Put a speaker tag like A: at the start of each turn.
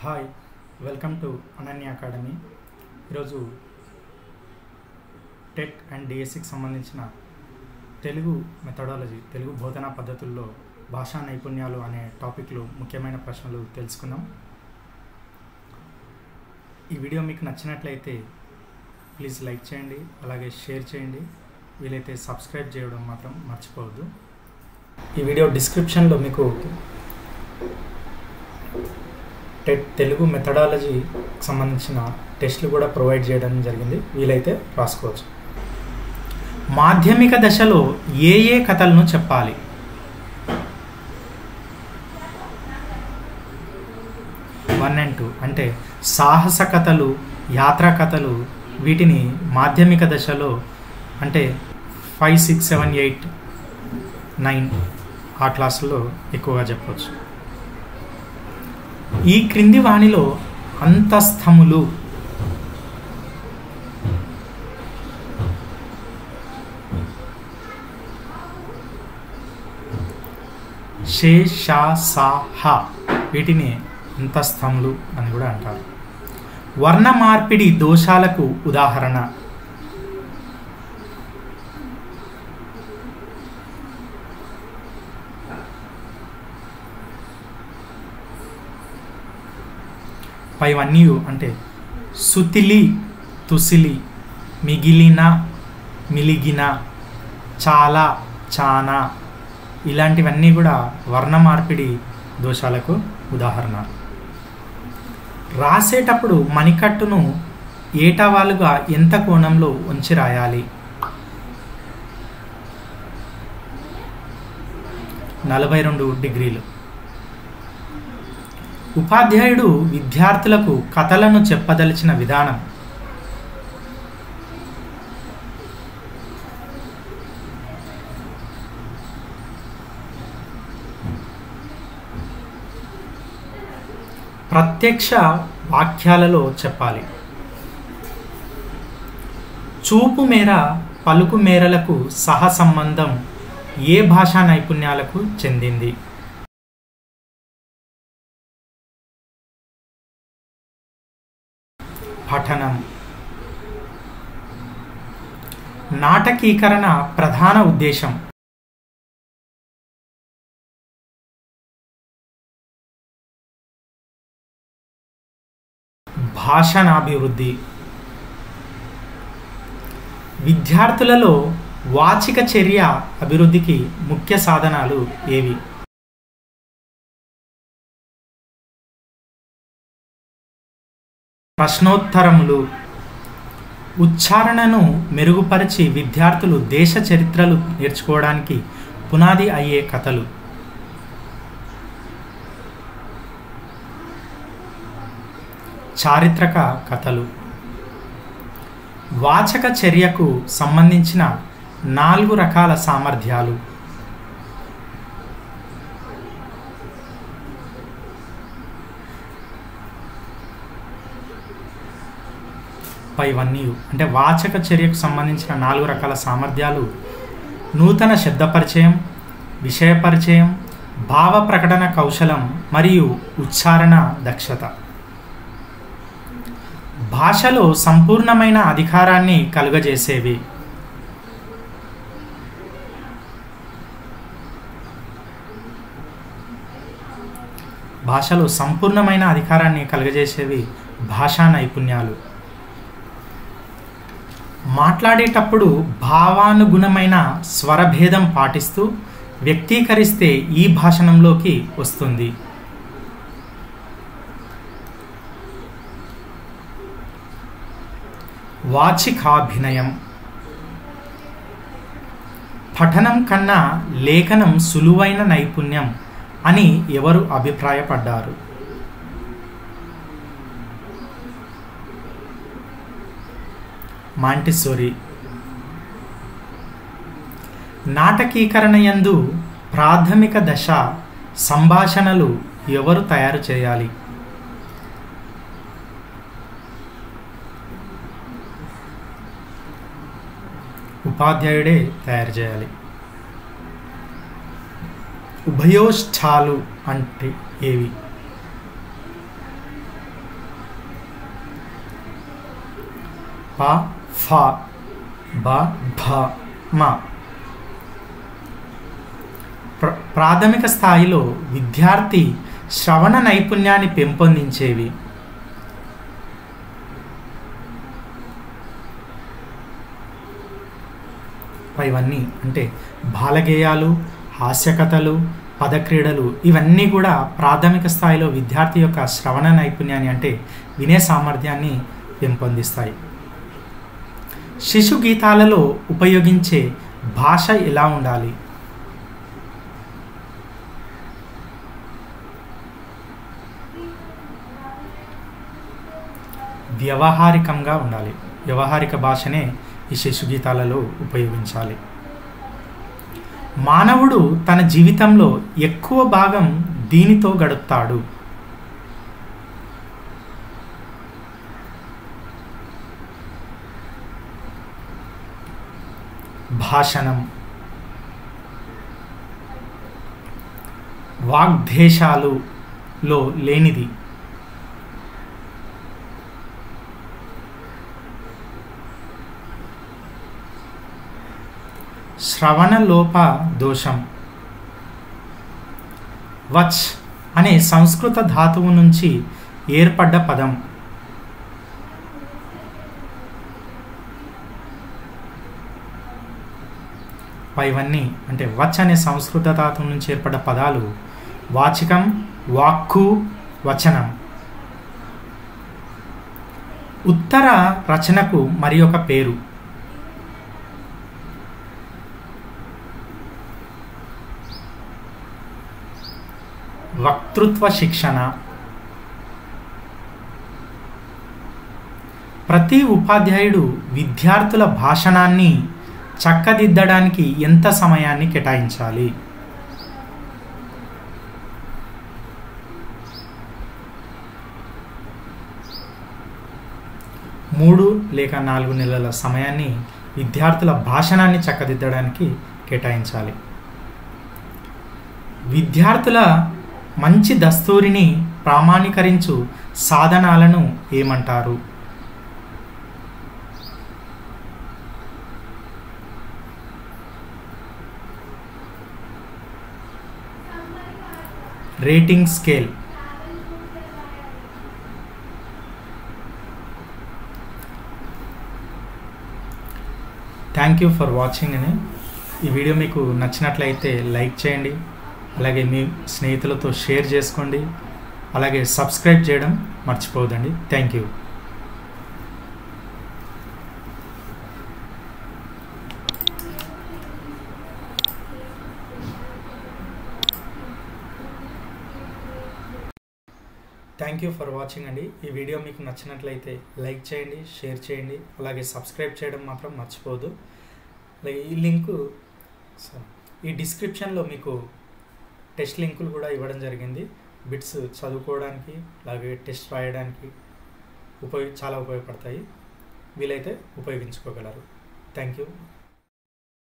A: Hi, welcome to Ananya academy. ఈరోజు TET and డిఎస్సికి సంబంధించిన తెలుగు మెథడాలజీ, తెలుగు బోధనా పద్ధతుల్లో భాషా నైపుణ్యాలు అనే టాపిక్లో ముఖ్యమైన ప్రశ్నలు తెలుసుకుందాం. ఈ వీడియో మీకు నచ్చినట్లయితే ప్లీజ్ లైక్ చేయండి, అలాగే షేర్ చేయండి. వీలైతే సబ్స్క్రైబ్ చేయడం మాత్రం మర్చిపోవద్దు. ఈ వీడియో డిస్క్రిప్షన్లో మీకు టెట్ తెలుగు మెథడాలజీకి సంబంధించిన టెస్టులు కూడా ప్రొవైడ్ చేయడం జరిగింది. వీలైతే రాసుకోవచ్చు. మాధ్యమిక దశలో ఏ కథలను చెప్పాలి? వన్ అండ్ టూ అంటే సాహస కథలు, యాత్రా కథలు, వీటిని మాధ్యమిక దశలో అంటే 5, 6, 7, 8, 9 ఆ క్లాసుల్లో ఎక్కువగా చెప్పవచ్చు. ఈ క్రింది వాణిలో అంతస్థములు షే, షా, సా, హ వీటిని అంతస్థములు అని కూడా అంటారు. వర్ణ మార్పిడి దోషాలకు ఉదాహరణ పైవన్నీ అంటే సుతిలి, తుసిలి, మిగిలిన, మిలిగిన, చాలా, చానా ఇలాంటివన్నీ కూడా వర్ణ మార్పిడి దోషాలకు ఉదాహరణ. రాసేటప్పుడు మణికట్టును ఏటవాలుగా ఎంత కోణంలో ఉంచి రాయాలి? 42 డిగ్రీలు. ఉపాధ్యాయుడు విద్యార్థులకు కథలను చెప్పదలిచిన విధానం ప్రత్యక్ష వాక్యాలలో చెప్పాలి. చూపు మేర, పలుకు మేరలకు సహసంబంధం ఏ భాషా నైపుణ్యాలకు చెందింది? పఠనం. నాటకీకరణ ప్రధాన ఉద్దేశం భాషానాభివృద్ధి. విద్యార్థులలో వాచిక చర్య అభివృద్ధికి ముఖ్య సాధనాలు ఏవి? ప్రశ్నోత్తరములు. ఉచ్చారణను మెరుగుపరిచి విద్యార్థులు దేశ చరిత్రలు నేర్చుకోవడానికి పునాది అయ్యే కథలు. చారిత్రక కథలు. వాచక చర్యకు సంబంధించిన 4 రకాల సామర్థ్యాలు. పైవన్నీ అంటే వాచక చర్యకు సంబంధించిన 4 రకాల సామర్థ్యాలు: నూతన శబ్ద పరిచయం, విషయ పరిచయం, భావ ప్రకటన కౌశలం మరియు ఉచ్చారణ దక్షత. భాషలో సంపూర్ణమైన అధికారాన్ని కలుగజేసేవి. భాషలో సంపూర్ణమైన అధికారాన్ని కలుగజేసేవి భాషా నైపుణ్యాలు. మాట్లాడేటప్పుడు భావానుగుణమైన స్వరభేదం పాటిస్తూ వ్యక్తీకరిస్తే ఈ భాషణంలోకి వస్తుంది. వాచికాభినయం. పఠనం కన్నా లేఖనం సులువైన నైపుణ్యం అని ఎవరు అభిప్రాయపడ్డారు? మాంటిసోరీ. నాటకీకరణ యందు ప్రాథమిక దశ సంభాషణలు ఎవరు తయారు చేయాలి? ఉపాధ్యాయుడే తయారు చేయాలి. ఉభయోష్ఠాలు అంటే ఏవి? ప ఫ బ భ మ. ప్రాథమిక స్థాయిలో విద్యార్థి శ్రవణ నైపుణ్యాన్ని పెంపొందించేవి. ఇవన్నీ అంటే బాలగేయాలు, హాస్యకథలు, పదక్రీడలు ఇవన్నీ కూడా ప్రాథమిక స్థాయిలో విద్యార్థి యొక్క శ్రవణ నైపుణ్యాన్ని అంటే వినే సామర్థ్యాన్ని పెంపొందిస్తాయి. శిశు గీతాలలో ఉపయోగించే భాష ఎలా ఉండాలి? వ్యవహారికంగా ఉండాలి. వ్యవహారిక భాషనే ఈ శిశు గీతాలలో ఉపయోగించాలి. మానవుడు తన జీవితంలో ఎక్కువ భాగం దీనితో గడుపుతాడు. భాషణం, వాగ్దేశాలులో లేనిది. శ్రవణలోప దోషం. వచ్ అనే సంస్కృత ధాతువు నుంచి ఏర్పడ్డ పదం. ఇవన్నీ అంటే వచ్ అనే సంస్కృత ధాతువు నుంచి ఏర్పడ్డ పదాలు వాచికం, వాక్కు, వచనం. ఉత్తర రచనకు మరి ఒక పేరు. వక్తృత్వ శిక్షణ. ప్రతి ఉపాధ్యాయుడు విద్యార్థుల భాషణాన్ని చక్కదిద్దడానికి ఎంత సమయాన్ని కేటాయించాలి? 3 లేక 4 నెలల సమయాన్ని విద్యార్థుల భాషణాన్ని చక్కదిద్దడానికి కేటాయించాలి. విద్యార్థుల మంచి దస్తూరిని ప్రామాణీకరించు సాధనాలను ఏమంటారు? Rating scale. Thank you for watching అని. ఈ వీడియో మీకు నచ్చినట్లయితే లైక్ చేయండి, అలాగే మీ స్నేహితులతో షేర్ చేసుకోండి, అలాగే సబ్స్క్రైబ్ చేయడం మర్చిపోవద్దండి. Thank you. Thank you for watching అండి. ఈ వీడియో మీకు నచ్చినట్లయితే లైక్ చేయండి, షేర్ చేయండి, అలాగే సబ్స్క్రైబ్ చేయడం మాత్రం మర్చిపోవద్దు. అలాగే ఈ లింకు ఈ డిస్క్రిప్షన్లో మీకు టెస్ట్ లింకులు కూడా ఇవ్వడం జరిగింది. బిట్స్ చదువుకోవడానికి అలాగే టెస్ట్ రాయడానికి చాలా ఉపయోగపడతాయి. వీలైతే ఉపయోగించుకోగలరు. Thank you.